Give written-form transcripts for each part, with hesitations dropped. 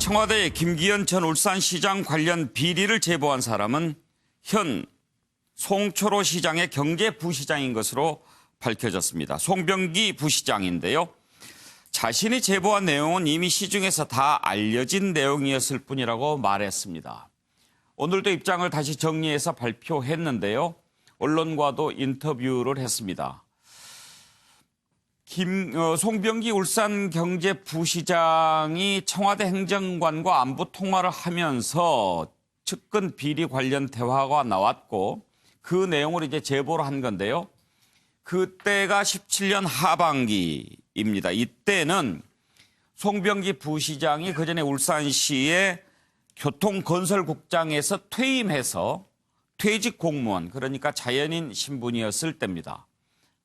청와대에 김기현 전 울산시장 관련 비리를 제보한 사람은 현 송철호 시장의 경제부시장인 것으로 밝혀졌습니다. 송병기 부시장인데요. 자신이 제보한 내용은 이미 시중에서 다 알려진 내용이었을 뿐이라고 말했습니다. 오늘도 입장을 다시 정리해서 발표했는데요. 언론과도 인터뷰를 했습니다. 송병기 울산경제부시장이 청와대 행정관과 안부 통화를 하면서 측근 비리 관련 대화가 나왔고 그 내용을 이제 제보를 한 건데요. 그때가 17년 하반기입니다. 이때는 송병기 부시장이 그전에 울산시의 교통건설국장에서 퇴임해서 퇴직 공무원, 그러니까 자연인 신분이었을 때입니다.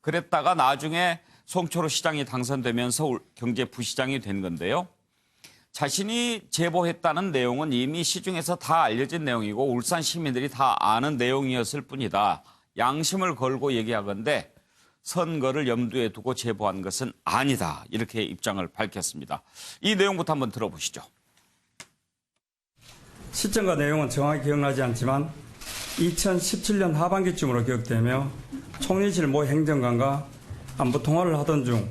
그랬다가 나중에 송철호 시장이 당선되면서 경제부시장이 된 건데요. 자신이 제보했다는 내용은 이미 시중에서 다 알려진 내용이고 울산 시민들이 다 아는 내용이었을 뿐이다. 양심을 걸고 얘기하건대 선거를 염두에 두고 제보한 것은 아니다. 이렇게 입장을 밝혔습니다. 이 내용부터 한번 들어보시죠. 시점과 내용은 정확히 기억나지 않지만 2017년 하반기쯤으로 기억되며 총리실 모 행정관과 안부 통화를 하던 중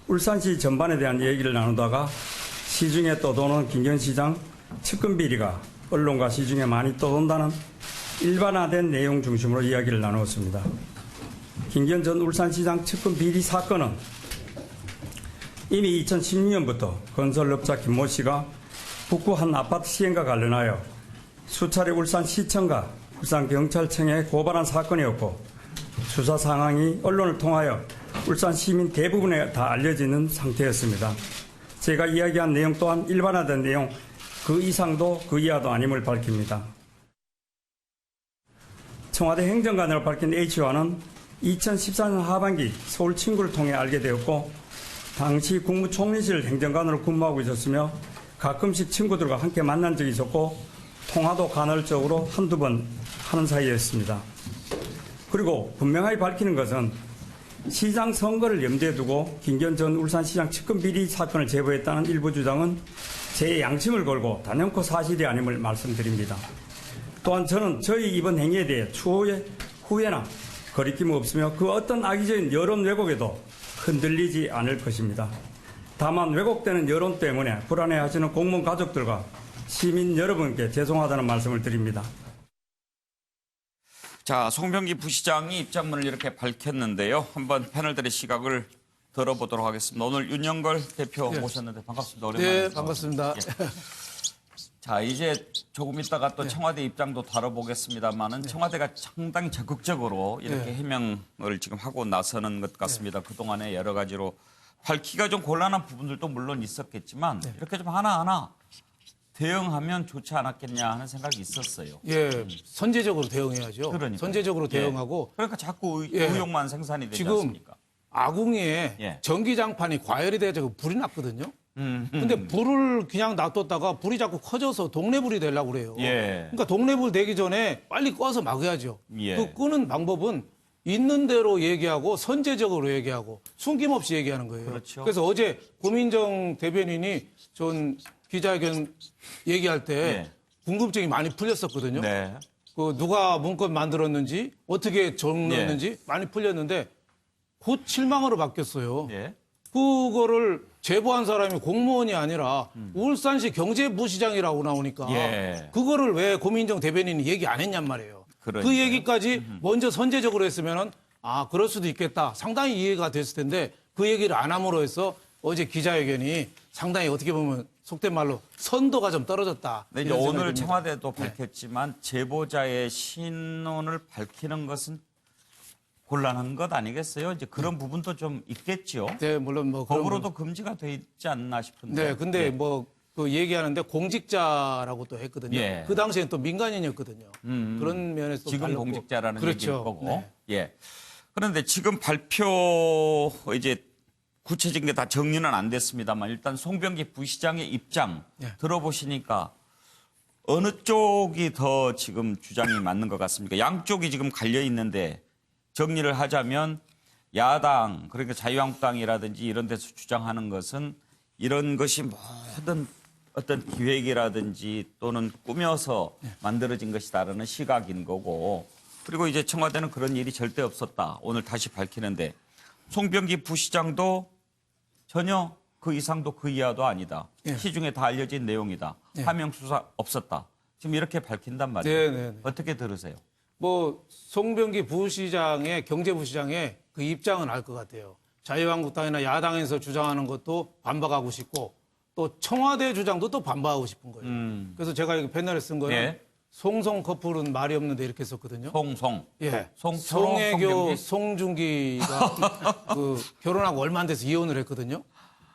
울산시 전반에 대한 얘기를 나누다가 시중에 떠도는 김기현 시장 측근 비리가 언론과 시중에 많이 떠돈다는 일반화된 내용 중심으로 이야기를 나누었습니다. 김기현 전 울산시장 측근 비리 사건은 이미 2016년부터 건설업자 김모 씨가 북구 한 아파트 시행과 관련하여 수차례 울산시청과 울산경찰청에 고발한 사건이었고 수사 상황이 언론을 통하여 울산 시민 대부분에 다 알려지는 상태였습니다. 제가 이야기한 내용 또한 일반화된 내용 그 이상도 그 이하도 아님을 밝힙니다. 청와대 행정관으로 밝힌 H와는 2014년 하반기 서울 친구를 통해 알게 되었고 당시 국무총리실 행정관으로 근무하고 있었으며 가끔씩 친구들과 함께 만난 적이 있었고 통화도 간헐적으로 한두 번 하는 사이였습니다. 그리고 분명하게 밝히는 것은 시장 선거를 염두에 두고 김기현 전 울산시장 측근 비리 사건을 제보했다는 일부 주장은 제 양심을 걸고 단연코 사실이 아님을 말씀드립니다. 또한 저는 저희 이번 행위에 대해 추후에 후회나 거리낌 없으며 그 어떤 악의적인 여론 왜곡에도 흔들리지 않을 것입니다. 다만 왜곡되는 여론 때문에 불안해하시는 공무원 가족들과 시민 여러분께 죄송하다는 말씀을 드립니다. 자, 송병기 부시장이 입장문을 이렇게 밝혔는데요. 한번 패널들의 시각을 들어보도록 하겠습니다. 오늘 윤영걸 대표 모셨는데 반갑습니다. 오랜만에. 네, 반갑습니다. 예. 자, 이제 조금 있다가 또 청와대 입장도 다뤄보겠습니다만은 청와대가 상당히 적극적으로 이렇게 해명을 지금 하고 나서는 것 같습니다. 그동안에 여러 가지로 밝히기가 좀 곤란한 부분들도 물론 있었겠지만 이렇게 좀 하나하나 대응하면 좋지 않았겠냐 하는 생각이 있었어요. 예, 선제적으로 대응해야죠. 그러니까요. 선제적으로 대응하고. 그러니까 자꾸 의혹만 생산이 되지 지금 않습니까? 아궁이에 전기장판이 과열이 돼서 불이 났거든요. 근데 불을 그냥 놔뒀다가 불이 자꾸 커져서 동네불이 되려고 그래요. 그러니까 동네불 되기 전에 빨리 꺼서 막아야죠. 그 끄는 방법은 있는 대로 얘기하고 선제적으로 얘기하고 숨김없이 얘기하는 거예요. 그렇죠. 그래서 어제 고민정 대변인이 전 기자회견 얘기할 때 궁금증이 많이 풀렸었거든요. 그 누가 문건 만들었는지 어떻게 정리했는지 많이 풀렸는데 곧 실망으로 바뀌었어요. 그거를 제보한 사람이 공무원이 아니라 울산시 경제부시장이라고 나오니까 그거를 왜 고민정 대변인이 얘기 안 했냔 말이에요. 그 얘기까지 먼저 선제적으로 했으면은 아 그럴 수도 있겠다. 상당히 이해가 됐을 텐데 그 얘기를 안 함으로 해서 어제 기자회견이 상당히 어떻게 보면 속된 말로 선도가 좀 떨어졌다. 네, 이제 오늘 청와대도 밝혔지만 제보자의 신원을 밝히는 것은 곤란한 것 아니겠어요? 이제 그런 부분도 좀 있겠죠. 네, 물론 뭐 법으로도 금지가 돼 있지 않나 싶은데. 네, 근데 뭐 그 얘기하는데 공직자라고 또 했거든요. 그 당시엔 또 민간인이었거든요. 그런 면에서 지금 달랐고. 공직자라는 얘기일 거고. 네. 그런데 지금 발표 이제 구체적인 게 다 정리는 안 됐습니다만 일단 송병기 부시장의 입장 들어보시니까 어느 쪽이 더 지금 주장이 맞는 것 같습니까? 양쪽이 지금 갈려 있는데 정리를 하자면 야당 그러니까 자유한국당이라든지 이런 데서 주장하는 것은 이런 것이 모든 어떤 기획이라든지 또는 꾸며서 만들어진 것이다라는 시각인 거고 그리고 이제 청와대는 그런 일이 절대 없었다. 오늘 다시 밝히는데 송병기 부시장도 전혀 그 이상도 그 이하도 아니다. 예. 시중에 다 알려진 내용이다. 하명 수사 없었다. 지금 이렇게 밝힌단 말이에요. 네. 어떻게 들으세요? 뭐 송병기 부시장의 경제부시장의 그 입장은 알 것 같아요. 자유한국당이나 야당에서 주장하는 것도 반박하고 싶고 또 청와대 주장도 또 반박하고 싶은 거예요. 그래서 제가 여기 패널에 쓴 거는 예. 송송 커플은 말이 없는데 이렇게 썼거든요. 송송. 예. 송초로, 송혜교, 송병기? 송중기가 그 결혼하고 얼마 안 돼서 이혼을 했거든요.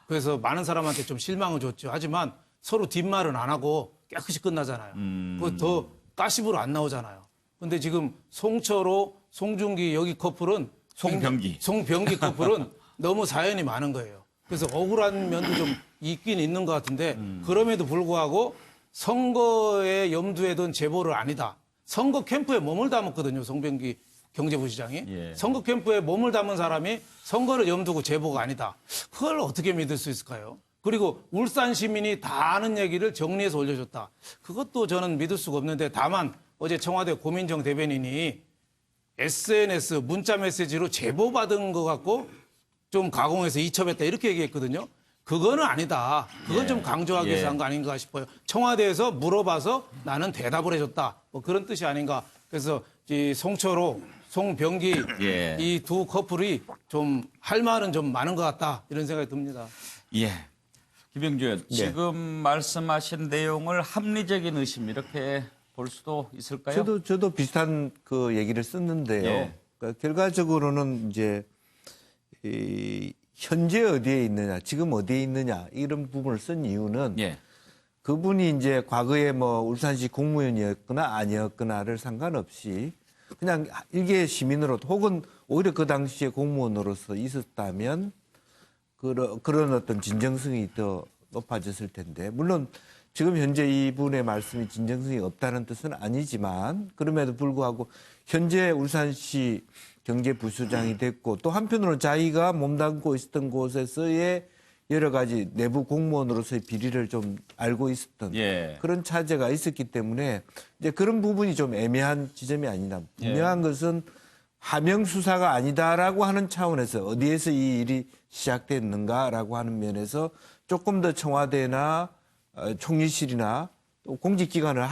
그래서 많은 사람한테 좀 실망을 줬죠. 하지만 서로 뒷말은 안 하고 깨끗이 끝나잖아요. 그 더 가십으로 안 나오잖아요. 근데 지금 송철호, 송중기 여기 커플은 송병기 커플은 너무 사연이 많은 거예요. 그래서 억울한 면도 좀 있긴 있는 것 같은데 그럼에도 불구하고 선거에 염두에 둔 제보를 아니다. 선거 캠프에 몸을 담았거든요. 송병기 경제부시장이. 예. 선거 캠프에 몸을 담은 사람이 선거를 염두고 제보가 아니다. 그걸 어떻게 믿을 수 있을까요? 그리고 울산 시민이 다 아는 얘기를 정리해서 올려줬다. 그것도 저는 믿을 수가 없는데 다만 어제 청와대 고민정 대변인이 SNS 문자 메시지로 제보받은 것 같고 좀 가공해서 이첩했다 이렇게 얘기했거든요. 그거는 아니다. 그건 좀 강조하기 위해서 한 거 아닌가 싶어요. 청와대에서 물어봐서 나는 대답을 해줬다. 뭐 그런 뜻이 아닌가. 그래서 이 송철호, 송병기 이 두 커플이 좀 할 말은 좀 많은 것 같다. 이런 생각이 듭니다. 예. 김병준, 지금 말씀하신 내용을 합리적인 의심 이렇게 볼 수도 있을까요? 저도 비슷한 그 얘기를 썼는데요. 예. 그러니까 결과적으로는 이제 현재 어디에 있느냐, 지금 어디에 있느냐 이런 부분을 쓴 이유는 그분이 이제 과거에 뭐 울산시 공무원이었거나 아니었거나를 상관없이 그냥 일개 시민으로 혹은 오히려 그 당시에 공무원으로서 있었다면 그런 어떤 진정성이 더 높아졌을 텐데 물론 지금 현재 이분의 말씀이 진정성이 없다는 뜻은 아니지만 그럼에도 불구하고 현재 울산시 경제부시장이 됐고 또 한편으로는 자기가 몸담고 있었던 곳에서의 여러 가지 내부 공무원으로서의 비리를 좀 알고 있었던 그런 차제가 있었기 때문에 이제 그런 부분이 좀 애매한 지점이 아니라 분명한 것은 하명 수사가 아니다라고 하는 차원에서 어디에서 이 일이 시작됐는가라고 하는 면에서 조금 더 청와대나 총리실이나 또 공직기관을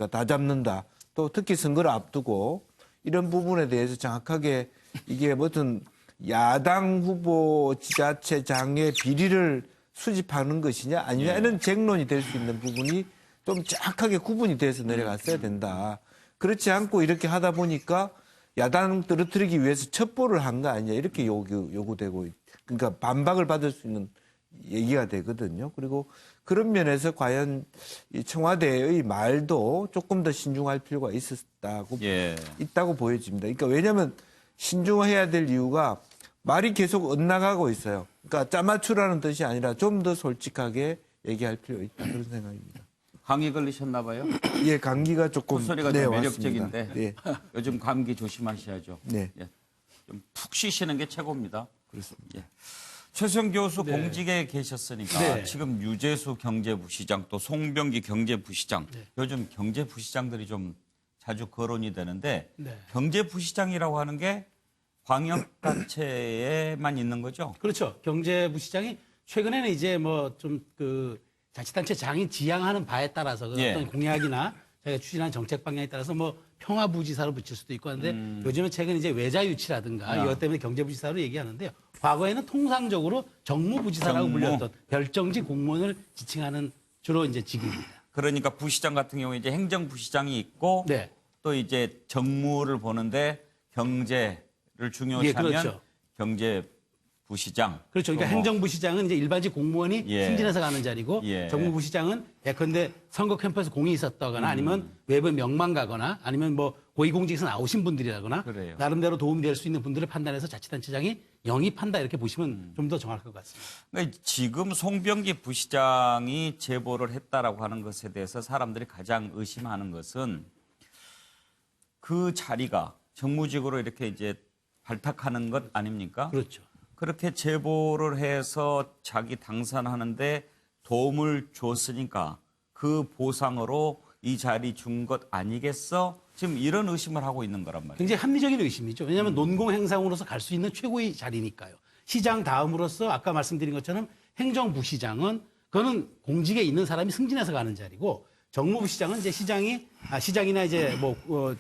다 잡는다. 또 특히 선거를 앞두고 이런 부분에 대해서 정확하게 이게 무슨 야당 후보 지자체장의 비리를 수집하는 것이냐 아니냐는 쟁론이 될 수 있는 부분이 좀 정확하게 구분이 돼서 내려갔어야 된다. 그렇지 않고 이렇게 하다 보니까 야당 떨어뜨리기 위해서 첩보를 한 거 아니냐 이렇게 요구되고 그러니까 반박을 받을 수 있는 얘기가 되거든요. 그리고 그런 면에서 과연 이 청와대의 말도 조금 더 신중할 필요가 있다고 보여집니다. 그러니까 왜냐하면 신중해야 될 이유가 말이 계속 엇나가고 있어요. 그러니까 짜맞추라는 뜻이 아니라 좀 더 솔직하게 얘기할 필요가 있다 그런 생각입니다. 감기 걸리셨나 봐요? 예, 감기가 조금 소리가 좀 매력적인데 예. 요즘 감기 조심하셔야죠. 네. 좀 푹 쉬시는 게 최고입니다. 그렇습니다. 최수영 교수 공직에 계셨으니까 지금 유재수 경제부시장 또 송병기 경제부시장 요즘 경제부시장들이 좀 자주 거론이 되는데 경제부시장이라고 하는 게 광역단체에만 있는 거죠? 그렇죠. 경제부시장이 최근에는 이제 뭐 좀 그 자치단체장이 지향하는 바에 따라서 그 어떤 공약이나 자기가 추진하는 정책 방향에 따라서 뭐 평화부지사로 붙일 수도 있고 하는데 요즘은 최근 이제 외자유치라든가 이것 때문에 경제부지사로 얘기하는데요. 과거에는 통상적으로 정무부지사라고 불렸던 별정직 공무원을 지칭하는 주로 이제 직위입니다. 그러니까 부시장 같은 경우에 이제 행정부시장이 있고 또 이제 정무를 보는데 경제를 중요시하면 경제부시장. 그렇죠. 그러니까 행정부시장은 이제 일반직 공무원이 승진해서 가는 자리고 정무부시장은 예컨대 선거 캠프에서 공이 있었다거나 아니면 외부 명망 가거나 아니면 뭐 고위공직에서 나오신 분들이라거나 나름대로 도움이 될 수 있는 분들을 판단해서 자치단체장이 영입한다 이렇게 보시면 좀 더 정확할 것 같습니다. 그러니까 지금 송병기 부시장이 제보를 했다라고 하는 것에 대해서 사람들이 가장 의심하는 것은 그 자리가 정무직으로 이렇게 이제 발탁하는 것 아닙니까? 그렇죠. 그렇게 제보를 해서 자기 당선하는데 도움을 줬으니까 그 보상으로 이 자리 준 것 아니겠어? 지금 이런 의심을 하고 있는 거란 말이에요. 굉장히 합리적인 의심이죠. 왜냐하면 논공행상으로서 갈 수 있는 최고의 자리니까요. 시장 다음으로서 아까 말씀드린 것처럼 행정부시장은 그거는 공직에 있는 사람이 승진해서 가는 자리고 정무부 시장은 이제 시장이나 이제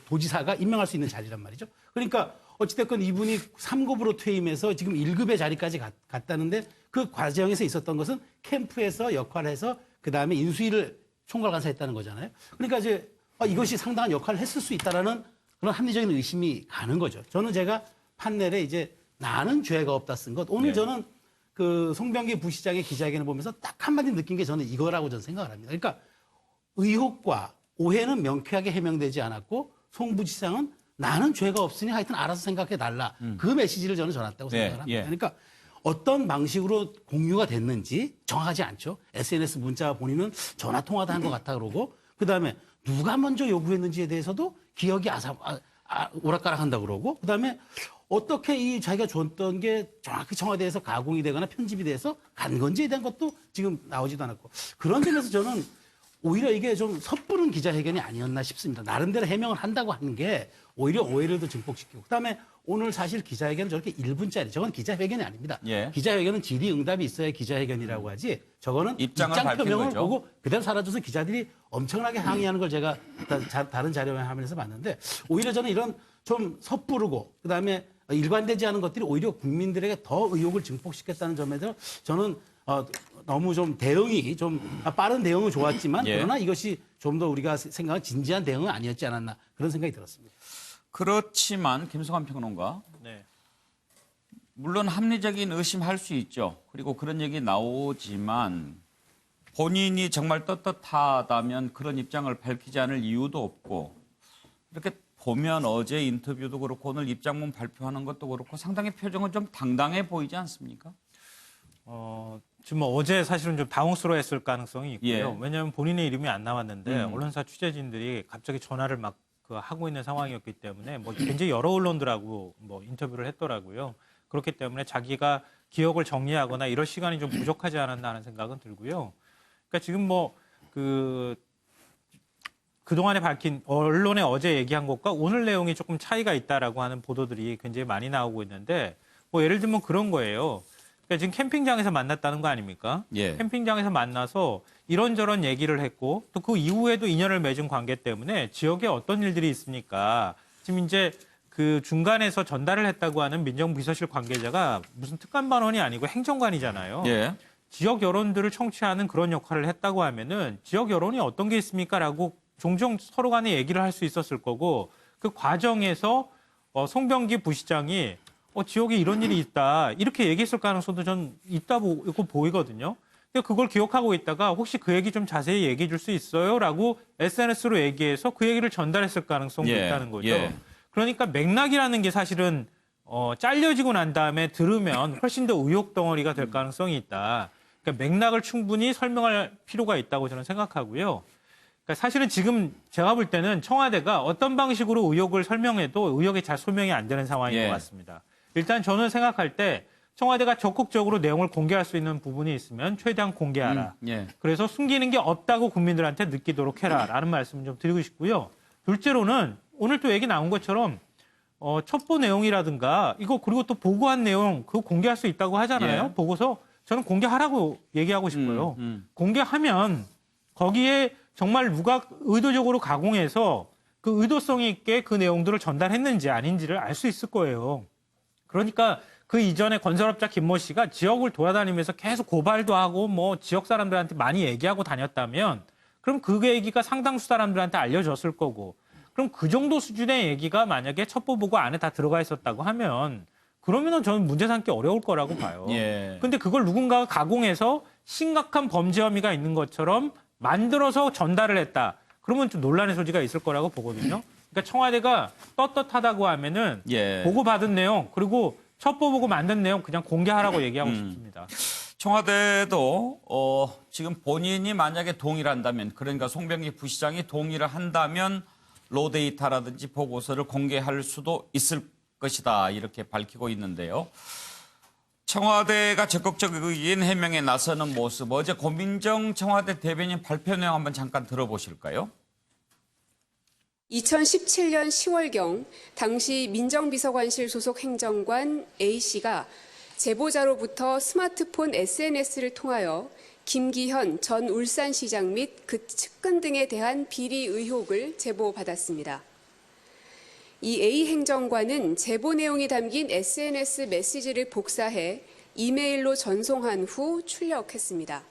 도지사가 임명할 수 있는 자리란 말이죠. 그러니까 어찌됐건 이분이 3급으로 퇴임해서 지금 1급의 자리까지 갔다는데 그 과정에서 있었던 것은 캠프에서 역할을 해서 그다음에 인수위를 총괄간사 했다는 거잖아요. 그러니까 이제 이것이 상당한 역할을 했을 수 있다라는 그런 합리적인 의심이 가는 거죠. 저는 제가 판넬에 이제 나는 죄가 없다 쓴 것. 오늘 저는 그 송병기 부시장의 기자회견을 보면서 딱 한마디 느낀 게 저는 이거라고 저는 생각을 합니다. 그러니까 의혹과 오해는 명쾌하게 해명되지 않았고 송 부시장은 나는 죄가 없으니 하여튼 알아서 생각해 달라. 그 메시지를 저는 전했다고 생각을 합니다. 그러니까 어떤 방식으로 공유가 됐는지 정확하지 않죠. SNS 문자 본인은 전화 통화도 한 것 같다 그러고 그다음에 누가 먼저 요구했는지에 대해서도 기억이 오락가락한다 그러고 그다음에 어떻게 이 자기가 줬던 게 정확히 청와대에서 가공이 되거나 편집이 돼서 간 건지에 대한 것도 지금 나오지도 않았고 그런 점에서 저는 오히려 이게 좀 섣부른 기자회견이 아니었나 싶습니다. 나름대로 해명을 한다고 하는 게 오히려 오해를 더 증폭시키고 그다음에 오늘 사실 기자회견은 저렇게 1분짜리 저건 기자회견이 아닙니다. 기자회견은 질의응답이 있어야 기자회견이라고 하지 저거는 입장 표명을 보고 그대로 사라져서 기자들이 엄청나게 항의하는 걸 제가 다른 자료에 화면에서 봤는데 오히려 저는 이런 좀 섣부르고 그다음에 일관되지 않은 것들이 오히려 국민들에게 더 의혹을 증폭시켰다는 점에서 저는 너무 좀 대응이 좀 빠른 대응은 좋았지만 그러나 이것이 좀 더 우리가 생각한 진지한 대응은 아니었지 않았나 그런 생각이 들었습니다. 그렇지만 김성환 평론가, 물론 합리적인 의심할 수 있죠. 그리고 그런 얘기 나오지만 본인이 정말 떳떳하다면 그런 입장을 밝히지 않을 이유도 없고 이렇게 보면 어제 인터뷰도 그렇고 오늘 입장문 발표하는 것도 그렇고 상당히 표정은 좀 당당해 보이지 않습니까? 지금 어제 사실은 좀 당혹스러워했을 가능성이 있고요. 왜냐하면 본인의 이름이 안 나왔는데 언론사 취재진들이 갑자기 전화를 막 하고 있는 상황이었기 때문에 굉장히 여러 언론들하고 인터뷰를 했더라고요. 그렇기 때문에 자기가 기억을 정리하거나 이럴 시간이 좀 부족하지 않았나 하는 생각은 들고요. 그러니까 지금 그동안에 밝힌 언론에 어제 얘기한 것과 오늘 내용이 조금 차이가 있다라고 하는 보도들이 굉장히 많이 나오고 있는데 예를 들면 그런 거예요. 그러니까 지금 캠핑장에서 만났다는 거 아닙니까? 캠핑장에서 만나서 이런저런 얘기를 했고 또 그 이후에도 인연을 맺은 관계 때문에 지역에 어떤 일들이 있으니까 지금 이제 그 중간에서 전달을 했다고 하는 민정비서실 관계자가 무슨 특감반원이 아니고 행정관이잖아요. 지역 여론들을 청취하는 그런 역할을 했다고 하면은 지역 여론이 어떤 게 있습니까라고 종종 서로 간에 얘기를 할 수 있었을 거고 그 과정에서 송병기 부시장이 지역에 이런 일이 있다 이렇게 얘기했을 가능성도 전 있다고 보이거든요. 근데 그걸 기억하고 있다가 혹시 그 얘기 좀 자세히 얘기해 줄 수 있어요라고 SNS로 얘기해서 그 얘기를 전달했을 가능성도 있다는 거죠. 그러니까 맥락이라는 게 사실은 잘려지고 난 다음에 들으면 훨씬 더 의혹 덩어리가 될 가능성이 있다. 그러니까 맥락을 충분히 설명할 필요가 있다고 저는 생각하고요. 그러니까 사실은 지금 제가 볼 때는 청와대가 어떤 방식으로 의혹을 설명해도 의혹이 잘 소명이 안 되는 상황인 것 같습니다. 일단 저는 생각할 때 청와대가 적극적으로 내용을 공개할 수 있는 부분이 있으면 최대한 공개하라. 그래서 숨기는 게 없다고 국민들한테 느끼도록 해라라는 말씀을 좀 드리고 싶고요. 둘째로는 오늘 또 얘기 나온 것처럼 첩보 내용이라든가 이거 그리고 또 보고한 내용 그거 공개할 수 있다고 하잖아요. 보고서 저는 공개하라고 얘기하고 싶어요. 공개하면 거기에 정말 누가 의도적으로 가공해서 그 의도성 있게 그 내용들을 전달했는지 아닌지를 알 수 있을 거예요. 그러니까 그 이전에 건설업자 김모 씨가 지역을 돌아다니면서 계속 고발도 하고 지역 사람들한테 많이 얘기하고 다녔다면 그럼 그 얘기가 상당수 사람들한테 알려졌을 거고 그럼 그 정도 수준의 얘기가 만약에 첩보 보고 안에 다 들어가 있었다고 하면 그러면은 저는 문제 삼기 어려울 거라고 봐요. 근데 그걸 누군가가 가공해서 심각한 범죄 혐의가 있는 것처럼 만들어서 전달을 했다. 그러면 좀 논란의 소지가 있을 거라고 보거든요. 그러니까 청와대가 떳떳하다고 하면은 보고받은 내용 그리고 첩보 보고 만든 내용 그냥 공개하라고 얘기하고 싶습니다. 청와대도 지금 본인이 만약에 동의를 한다면 그러니까 송병기 부시장이 동의를 한다면 로데이터라든지 보고서를 공개할 수도 있을 것이다 이렇게 밝히고 있는데요. 청와대가 적극적인 해명에 나서는 모습, 어제 고민정 청와대 대변인 발표 내용 한번 잠깐 들어보실까요? 2017년 10월경 당시 민정비서관실 소속 행정관 A씨가 제보자로부터 스마트폰 SNS를 통하여 김기현 전 울산시장 및 그 측근 등에 대한 비리 의혹을 제보받았습니다. 이 A 행정관은 제보 내용이 담긴 SNS 메시지를 복사해 이메일로 전송한 후 출력했습니다.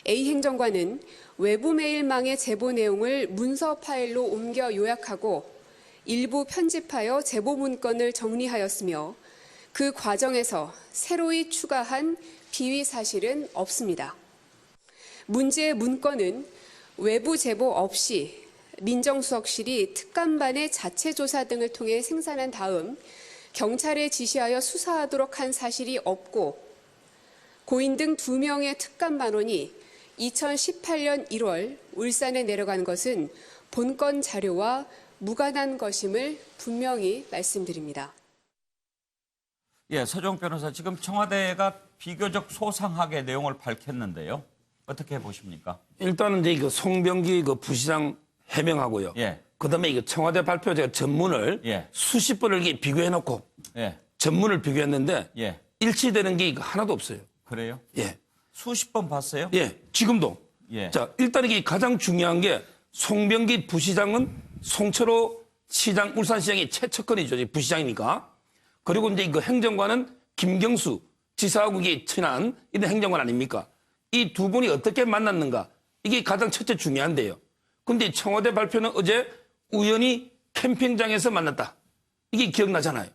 A 행정관은 외부 메일망의 제보 내용을 문서 파일로 옮겨 요약하고 일부 편집하여 제보 문건을 정리하였으며 그 과정에서 새로이 추가한 비위 사실은 없습니다. 문제의 문건은 외부 제보 없이 민정수석실이 특감반의 자체 조사 등을 통해 생산한 다음 경찰에 지시하여 수사하도록 한 사실이 없고 고인 등 2명의 특감반원이 2018년 1월 울산에 내려간 것은 본건 자료와 무관한 것임을 분명히 말씀드립니다. 예, 서종 변호사, 지금 청와대가 비교적 소상하게 내용을 밝혔는데요. 어떻게 보십니까? 일단은 이제 그 송병기 그 부시장 해명하고요. 예. 그다음에 이거 청와대 발표 제가 전문을 예. 수십 번을 이렇게 비교해놓고 예. 전문을 비교했는데 예. 일치되는 게 이거 하나도 없어요. 그래요? 예, 수십 번 봤어요? 예, 지금도. 예. 자, 일단 이게 가장 중요한 게 송병기 부시장은 송철호 시장 울산시장의 최측근이죠, 부시장이니까. 그리고 이제 그 행정관은 김경수 지사하고 이게 친한 이런 행정관 아닙니까? 이 두 분이 어떻게 만났는가? 이게 가장 첫째 중요한데요. 근데 청와대 발표는 어제 우연히 캠핑장에서 만났다. 이게 기억나잖아요.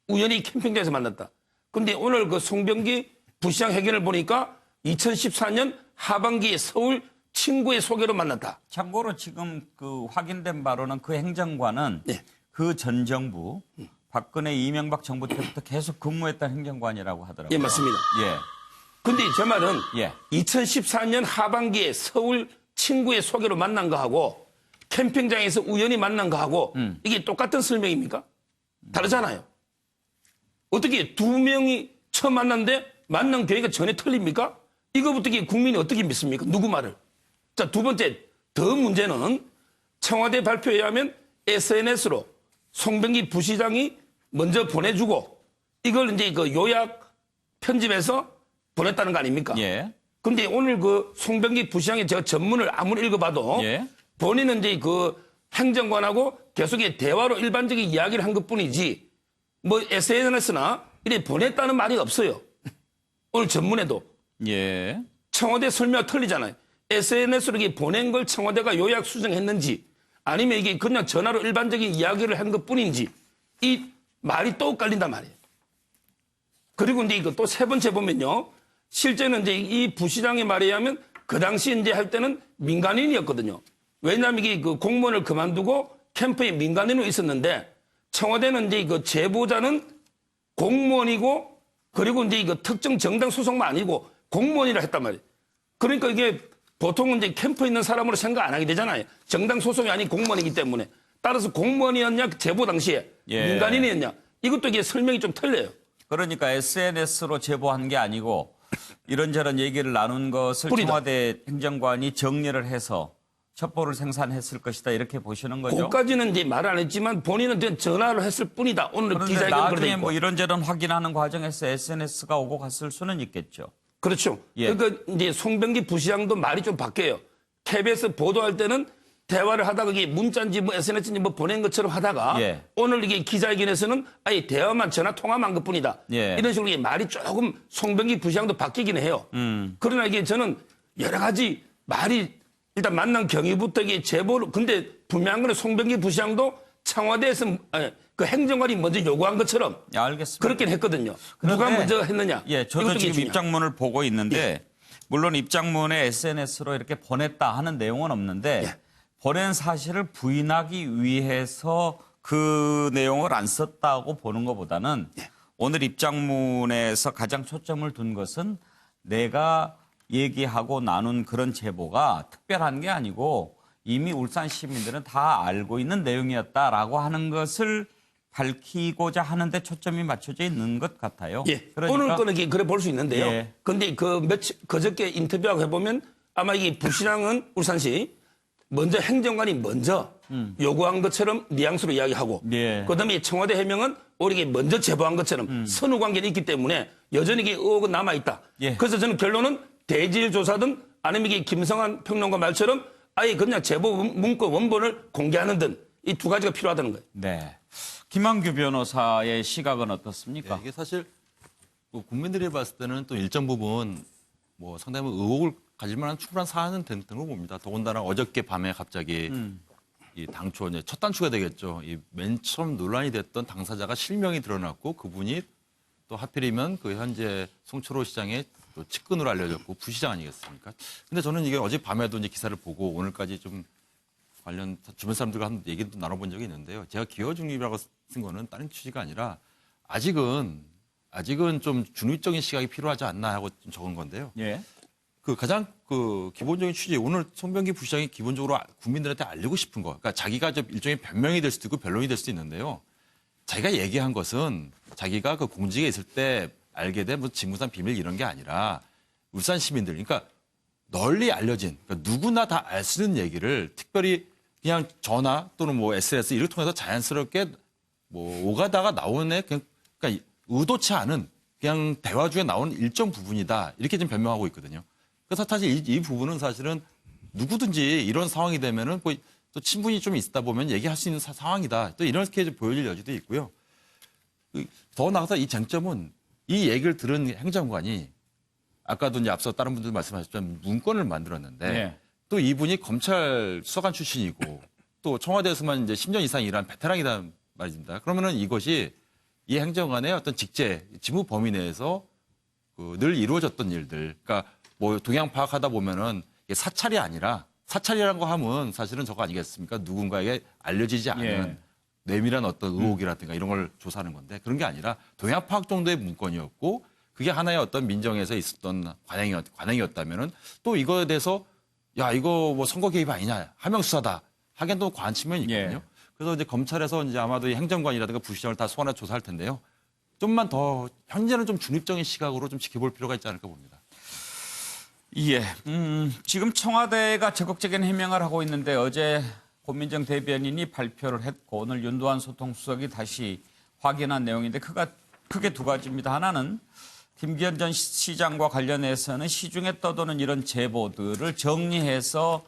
우연히 캠핑장에서 만났다. 근데 오늘 그 송병기 부시장 회견을 보니까 2014년 하반기에 서울 친구의 소개로 만났다. 참고로 지금 그 확인된 바로는 그 행정관은 네. 그 전 정부 박근혜 이명박 정부 때부터 계속 근무했던 행정관이라고 하더라고요. 예, 맞습니다. 예. 근데 제 말은 예. 2014년 하반기에 서울 친구의 소개로 만난 거하고 캠핑장에서 우연히 만난 거하고 이게 똑같은 설명입니까? 다르잖아요. 어떻게 두 명이 처음 만났는데 만난 계획이 전혀 틀립니까? 이거부터 국민이 어떻게 믿습니까? 누구 말을? 자, 두 번째, 더 문제는 청와대 발표에 의하면 SNS로 송병기 부시장이 먼저 보내주고 이걸 이제 그 요약 편집해서 보냈다는 거 아닙니까? 예. 근데 오늘 그 송병기 부시장의 제가 전문을 아무리 읽어봐도 예. 본인은 이제 그 행정관하고 계속의 대화로 일반적인 이야기를 한 것뿐이지 뭐 SNS나 이래 보냈다는 말이 없어요. 오늘 전문에도. 예. 청와대 설명이 틀리잖아요. SNS로 이게 보낸 걸 청와대가 요약 수정했는지 아니면 이게 그냥 전화로 일반적인 이야기를 한 것뿐인지 이 말이 또 엇갈린단 말이에요. 그리고 이제 이거 또 세 번째 보면요. 실제는 이제 이 부시장의 말에 의하면 그 당시 이제 할 때는 민간인이었거든요. 왜냐하면 이게 그 공무원을 그만두고 캠프에 민간인으로 있었는데 청와대는 이제 그 제보자는 공무원이고 그리고 이제 이거 특정 정당 소속만 아니고 공무원이라 했단 말이에요. 그러니까 이게 보통은 이제 캠프에 있는 사람으로 생각 안 하게 되잖아요. 정당 소속이 아닌 공무원이기 때문에. 따라서 공무원이었냐 제보 당시에 예. 민간인이었냐 이것도 이게 설명이 좀 틀려요. 그러니까 SNS로 제보한 게 아니고 이런저런 얘기를 나눈 것을 뿌리다. 청와대 행정관이 정리를 해서 첩보를 생산했을 것이다 이렇게 보시는 거죠. 그것까지는 이제 말 안 했지만 본인은 그냥 전화를 했을 뿐이다. 오늘 그런데 기자회견 그래 나중에 있고. 뭐 이런저런 확인하는 과정에서 SNS가 오고 갔을 수는 있겠죠. 그렇죠. 예. 그러니까 이제 송병기 부시장도 말이 좀 바뀌어요. KBS 보도할 때는 대화를 하다가 이게 문자인지 뭐 SNS인지 뭐 보낸 것처럼 하다가 예. 오늘 이게 기자회견에서는 아예 대화만 전화 통화만 것뿐이다. 예. 이런 식으로 이게 말이 조금 송병기 부시장도 바뀌긴 해요. 그러나 이게 저는 여러 가지 말이 일단 만난 경위부터 이게 제보를 근데 분명한 건 송병기 부시장도 청와대에서 그 행정관이 먼저 요구한 것처럼 예, 알겠습니다. 그렇긴 했거든요. 누가 그런데 먼저 했느냐? 예, 저도 이것도 지금 중요해요. 입장문을 보고 있는데 예. 물론 입장문에 SNS로 이렇게 보냈다 하는 내용은 없는데 예. 보낸 사실을 부인하기 위해서 그 내용을 안 썼다고 보는 것보다는 예. 오늘 입장문에서 가장 초점을 둔 것은 내가 얘기하고 나눈 그런 제보가 특별한 게 아니고 이미 울산 시민들은 다 알고 있는 내용이었다라고 하는 것을 밝히고자 하는데 초점이 맞춰져 있는 것 같아요. 예. 그러니까 오늘 거는 그래 볼 수 있는데요. 예. 근데 그저께 인터뷰하고 해보면 아마 이 부시장은 울산시 먼저 행정관이 먼저 요구한 것처럼 뉘앙스로 이야기하고 예. 그다음에 청와대 해명은 우리가 먼저 제보한 것처럼 선후 관계는 있기 때문에 여전히 이게 의혹은 남아있다. 예. 그래서 저는 결론은 대질 조사든 아니면 이게 김성한 평론가 말처럼 아예 그냥 제보 문건 원본을 공개하는 등 이 두 가지가 필요하다는 거예요. 네. 김한규 변호사의 시각은 어떻습니까? 이게 사실 뭐 국민들이 봤을 때는 또 일정 부분 뭐 상당히 의혹을 가질 만한 충분한 사안은 된 걸 봅니다. 더군다나 어저께 밤에 갑자기 이 당초 이제 첫 단추가 되겠죠. 이 맨 처음 논란이 됐던 당사자가 실명이 드러났고 그분이 또 하필이면 그 현재 송철호 시장의 또 측근으로 알려졌고 부시장 아니겠습니까? 근데 저는 이게 어제 밤에도 이제 기사를 보고 오늘까지 좀 관련 주변 사람들과 한 얘기도 나눠본 적이 있는데요. 제가 기여 중립이라고 쓴 거는 다른 취지가 아니라 아직은 좀 중립적인 시각이 필요하지 않나 하고 좀 적은 건데요. 예. 그 가장 그 기본적인 취지 오늘 송병기 부시장이 기본적으로 국민들한테 알리고 싶은 거. 그러니까 자기가 좀 일종의 변명이 될 수도 있고 변론이 될 수도 있는데요. 자기가 얘기한 것은 자기가 그 공직에 있을 때 알게 된 무슨 직무상 비밀 이런 게 아니라 울산 시민들, 그러니까 널리 알려진, 그러니까 누구나 다 알 수 있는 얘기를 특별히 그냥 전화 또는 뭐 SNS 이를 통해서 자연스럽게 뭐 오가다가 나오네, 그러니까 의도치 않은 그냥 대화 중에 나온 일정 부분이다. 이렇게 좀 변명하고 있거든요. 그래서 사실 이 부분은 사실은 누구든지 이런 상황이 되면은 뭐 또 친분이 좀 있다 보면 얘기할 수 있는 상황이다. 또 이렇게 좀 보여질 여지도 있고요. 더 나아가서 이 쟁점은 이 얘기를 들은 행정관이 아까도 이제 앞서 다른 분들 말씀하셨지만 문건을 만들었는데 네. 또 이분이 검찰 수사관 출신이고 또 청와대에서만 이제 10년 이상 일한 베테랑이란 말입니다. 그러면은 이것이 이 행정관의 어떤 직제, 직무 범위 내에서 늘 이루어졌던 일들, 그러니까 뭐 동향 파악하다 보면은 이게 사찰이 아니라 사찰이라는 거 하면 사실은 저거 아니겠습니까? 누군가에게 알려지지 않은 예. 내밀한 어떤 의혹이라든가 이런 걸 조사하는 건데 그런 게 아니라 동향 파악 정도의 문건이었고 그게 하나의 어떤 민정에서 있었던 관행이었다면은 또 이거에 대해서 야 이거 뭐 선거 개입 아니냐 하명 수사다 하긴 또 관측면이 있거든요. 예. 그래서 이제 검찰에서 이제 아마도 이 행정관이라든가 부시장을 다 소환해 조사할 텐데요. 좀만 더 현재는 좀 중립적인 시각으로 좀 지켜볼 필요가 있지 않을까 봅니다. 예. 지금 청와대가 적극적인 해명을 하고 있는데 어제 고민정 대변인이 발표를 했고 오늘 윤두한 소통수석이 다시 확인한 내용인데 크게 두 가지입니다. 하나는 김기현 전 시장과 관련해서는 시중에 떠도는 이런 제보들을 정리해서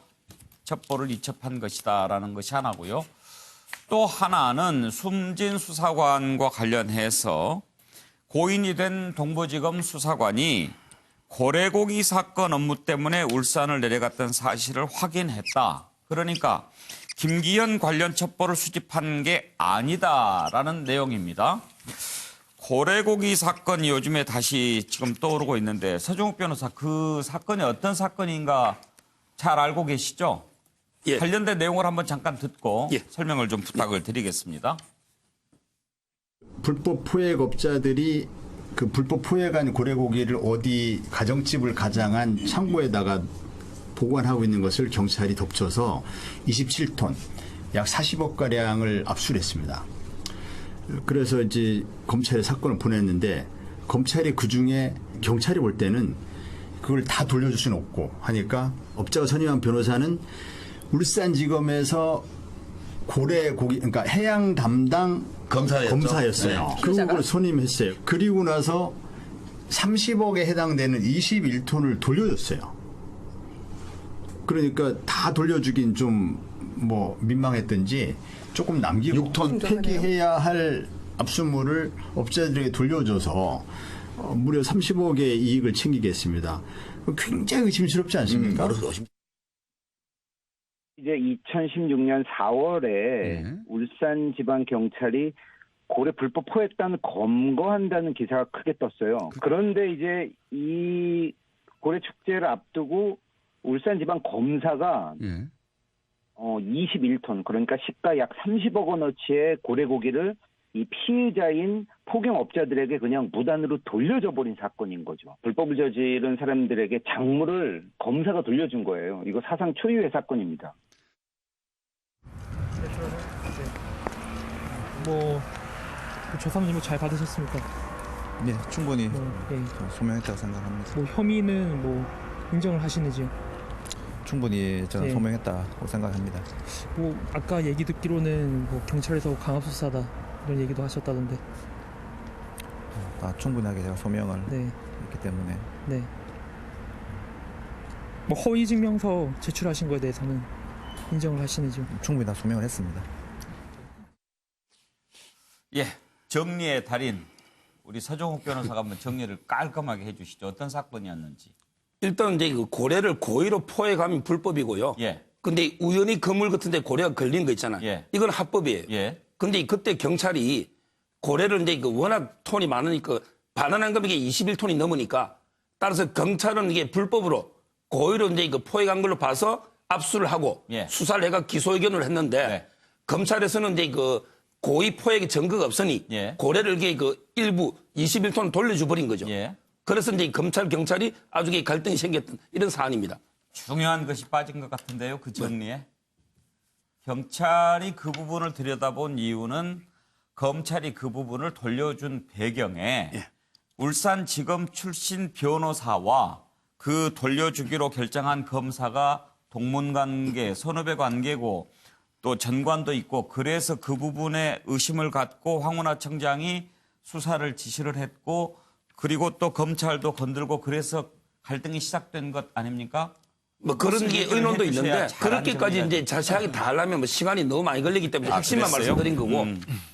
첩보를 이첩한 것이다라는 것이 하나고요. 또 하나는 숨진 수사관과 관련해서 고인이 된 동부지검 수사관이 고래고기 사건 업무 때문에 울산을 내려갔던 사실을 확인했다. 그러니까 김기현 관련 첩보를 수집한 게 아니다라는 내용입니다. 고래고기 사건이 요즘에 다시 지금 떠오르고 있는데 서종욱 변호사 그 사건이 어떤 사건인가 잘 알고 계시죠? 예. 관련된 내용을 한번 잠깐 듣고 예. 설명을 좀 부탁을 드리겠습니다. 불법 포획업자들이 그 불법 포획한 고래고기를 어디 가정집을 가장한 창고에다가 보관하고 있는 것을 경찰이 덮쳐서 27톤, 약 40억 가량을 압수했습니다. 그래서 이제 검찰에 사건을 보냈는데 검찰이 그중에 경찰이 볼 때는 그걸 다 돌려줄 수는 없고 하니까 업자가 선임한 변호사는 울산지검에서 고래고기 그러니까 해양 담당 검사였어요. 네. 그걸 선임했어요. 그리고 나서 30억에 해당되는 21톤을 돌려줬어요. 그러니까 다 돌려주긴 좀 뭐 민망했던지 조금 남기고 6톤 폐기해야 할 압수물을 업자들에게 돌려줘서 무려 30억의 이익을 챙기겠습니다. 굉장히 의심스럽지 않습니까? 이제 2016년 4월에 울산지방경찰이 고래 불법 포획단을 검거한다는 기사가 크게 떴어요. 그런데 이제 이 고래 축제를 앞두고 울산지방검사가 21톤 그러니까 시가 약 30억 원어치의 고래고기를 이 피해자인 포경업자들에게 그냥 무단으로 돌려줘 버린 사건인 거죠. 불법을 저지른 사람들에게 작물을 검사가 돌려준 거예요. 이거 사상 초유의 사건입니다. 뭐 조사는 잘 받으셨습니까? 네, 충분히 네. 소명했다고 생각합니다. 뭐 혐의는 뭐 인정을 하시는지요? 충분히 저는 네. 소명했다고 생각합니다. 뭐 아까 얘기 듣기로는 뭐 경찰에서 강압수사다 이런 얘기도 하셨다던데. 다 충분하게 제가 소명을 네. 했기 때문에 네. 뭐 허위 증명서 제출하신 거에 대해서는 인정을 하시는지요? 충분히 다 소명을 했습니다. 예, 정리의 달인 우리 서정욱 변호사가 한번 정리를 깔끔하게 해주시죠. 어떤 사건이었는지. 일단 이제 그 고래를 고의로 포획하면 불법이고요. 예. 근데 우연히 그물 같은데 고래가 걸린 거 있잖아요. 예. 이건 합법이에요. 예. 근데 그때 경찰이 고래를 이제 그 워낙 톤이 많으니까 반환한 금액이 21톤이 넘으니까 따라서 경찰은 이게 불법으로 고의로 이제 그 포획한 걸로 봐서 압수를 하고 예. 수사를 해가 기소 의견을 했는데 네. 검찰에서는 이제 그 고의 포획의 증거가 없으니 예. 고래를 이게 그 일부 21톤 돌려줘 버린 거죠. 예. 그래서 이제 검찰 경찰이 아주 갈등이 생겼던 이런 사안입니다. 중요한 것이 빠진 것 같은데요. 그 정리에. 경찰이 그 부분을 들여다본 이유는 검찰이 그 부분을 돌려준 배경에 울산지검 출신 변호사와 그 돌려주기로 결정한 검사가 동문관계, 선후배 관계고 또 전관도 있고 그래서 그 부분에 의심을 갖고 황운하 청장이 수사를 지시를 했고 그리고 또 검찰도 건들고 그래서 갈등이 시작된 것 아닙니까? 뭐 그런 게 의논도 있는데 그렇게까지 정리가 이제 자세하게 다 하려면 뭐 시간이 너무 많이 걸리기 때문에 핵심만 그랬어요? 말씀드린 거고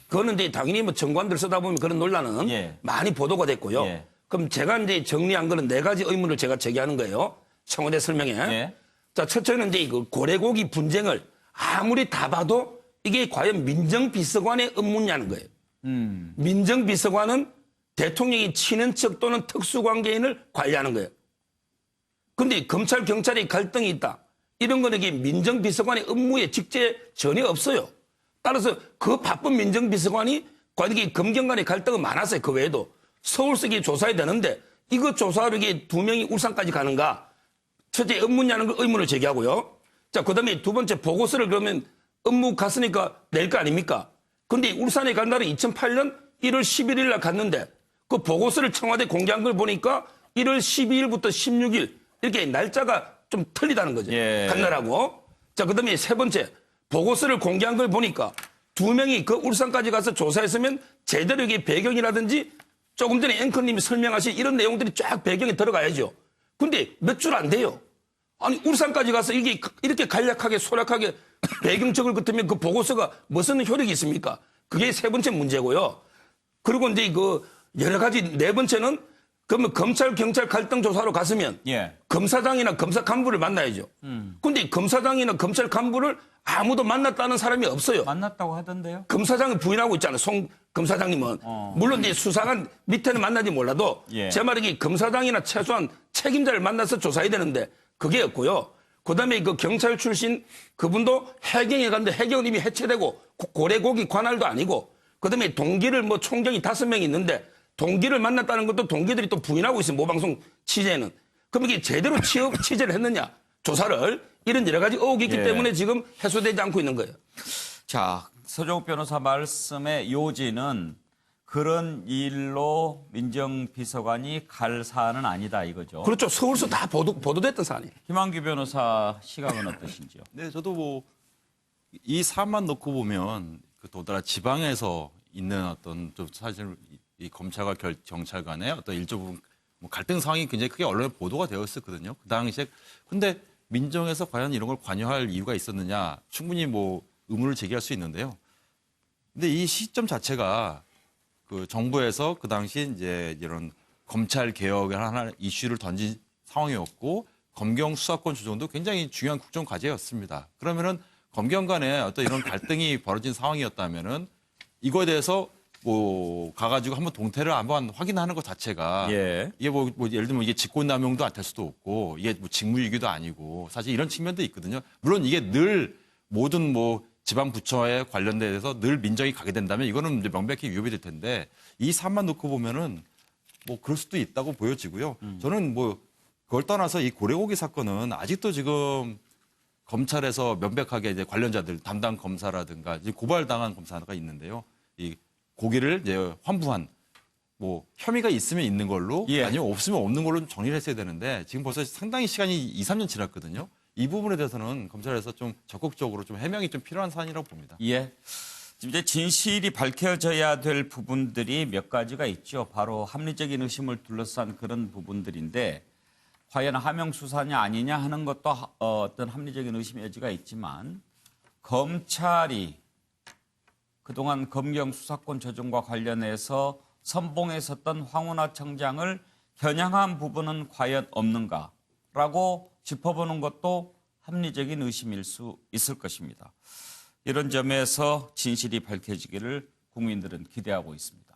그거는 이제 당연히 뭐 정관들 쓰다 보면 그런 논란은 예. 많이 보도가 됐고요. 예. 그럼 제가 이제 정리한 거는 4가지 의문을 제가 제기하는 거예요. 청와대 설명에. 예. 자, 첫째는 이제 그 고래고기 분쟁을 아무리 다 봐도 이게 과연 민정비서관의 업무냐는 거예요. 민정비서관은 대통령이 친인척 또는 특수관계인을 관리하는 거예요. 근데 검찰, 경찰이 갈등이 있다. 이런 거는 이게 민정비서관의 업무에 직제 전혀 없어요. 따라서 그 바쁜 민정비서관이 과연 이게 검경 간의 갈등은 많았어요. 그 외에도. 서울서 이게 조사해야 되는데 이거 조사하러 이게 2명이 울산까지 가는가? 첫째 업무냐는 걸 의문을 제기하고요. 자, 그 다음에 두 번째 보고서를 그러면 업무 갔으니까 낼 거 아닙니까? 근데 울산에 간 날은 2008년 1월 11일 날 갔는데 그 보고서를 청와대 공개한 걸 보니까 1월 12일부터 16일 이렇게 날짜가 좀 틀리다는 거죠. 예. 간 날하고. 자, 그 다음에 세 번째 보고서를 공개한 걸 보니까 2명이 그 울산까지 가서 조사했으면 제대로 이게 배경이라든지 조금 전에 앵커님이 설명하신 이런 내용들이 쫙 배경에 들어가야죠. 근데 몇 줄 안 돼요. 아니 울산까지 가서 이게 이렇게 간략하게 소략하게 배경 적을 같으면 그 보고서가 무슨 효력이 있습니까? 그게 세 번째 문제고요. 그리고 이제 그 여러 가지 네 번째는 그러면 검찰 경찰 갈등 조사로 갔으면 예. 검사장이나 검사 간부를 만나야죠. 근데 검사장이나 검찰 간부를 아무도 만났다는 사람이 없어요. 만났다고 하던데요. 검사장이 부인하고 있잖아요. 송 검사장님은. 물론 이제 수사관 밑에는 만나지 몰라도 예. 제 말이 검사장이나 최소한 책임자를 만나서 조사해야 되는데 그게 없고요. 그다음에 그 경찰 출신 그분도 해경에 갔는데 해경은 이미 해체되고 고래고기 관할도 아니고 그다음에 동기를 뭐 총경이 5명 있는데 동기를 만났다는 것도 동기들이 또 부인하고 있어요. 모방송 취재는. 그럼 이게 제대로 취재를 했느냐 조사를 이런 여러 가지 의혹이 있기 예. 때문에 지금 해소되지 않고 있는 거예요. 자, 서정욱 변호사 말씀의 요지는 그런 일로 민정비서관이 갈 사안은 아니다 이거죠. 그렇죠. 서울서 다 보도됐던 사안이에요. 김한규 변호사 시각은 어떠신지요? 네, 저도 뭐 이 사안만 놓고 보면 그 더더라 지방에서 있는 어떤 좀 사실 이 검찰과 경찰 간의 어떤 일조 부분 뭐 갈등 상황이 굉장히 크게 언론에 보도가 되었었거든요. 그 당시에 근데 민정에서 과연 이런 걸 관여할 이유가 있었느냐 충분히 뭐 의문을 제기할 수 있는데요. 근데 이 시점 자체가 그 정부에서 그 당시 이제 이런 검찰 개혁의 하나 이슈를 던진 상황이었고 검경 수사권 조정도 굉장히 중요한 국정 과제였습니다. 그러면은 검경 간에 어떤 이런 갈등이 벌어진 상황이었다면은 이거에 대해서 뭐 가가지고 한번 동태를 한번 확인하는 것 자체가 예. 이게 뭐 예를 들면 이게 직권남용도 안 될 수도 없고 이게 뭐 직무유기도 아니고 사실 이런 측면도 있거든요. 물론 이게 늘 모든 뭐 지방 부처에 관련돼서 늘 민정이 가게 된다면 이거는 이제 명백히 위협이 될 텐데 이 사안만 놓고 보면은 뭐 그럴 수도 있다고 보여지고요. 저는 뭐 그걸 떠나서 이 고래고기 사건은 아직도 지금 검찰에서 명백하게 이제 관련자들 담당 검사라든가 이제 고발당한 검사가 있는데요. 이 고기를 이제 환부한 뭐 혐의가 있으면 있는 걸로 아니면 없으면 없는 걸로 좀 정리를 했어야 되는데 지금 벌써 상당히 시간이 2, 3년 지났거든요. 이 부분에 대해서는 검찰에서 좀 적극적으로 좀 해명이 좀 필요한 사안이라고 봅니다. 예. 지금 이제 진실이 밝혀져야 될 부분들이 몇 가지가 있죠. 바로 합리적인 의심을 둘러싼 그런 부분들인데 과연 하명 수사냐 아니냐 하는 것도 어떤 합리적인 의심의 여지가 있지만 검찰이 그동안 검경 수사권 조정과 관련해서 선봉에 섰던 황운하 청장을 겨냥한 부분은 과연 없는가라고 짚어보는 것도 합리적인 의심일 수 있을 것입니다. 이런 점에서 진실이 밝혀지기를 국민들은 기대하고 있습니다.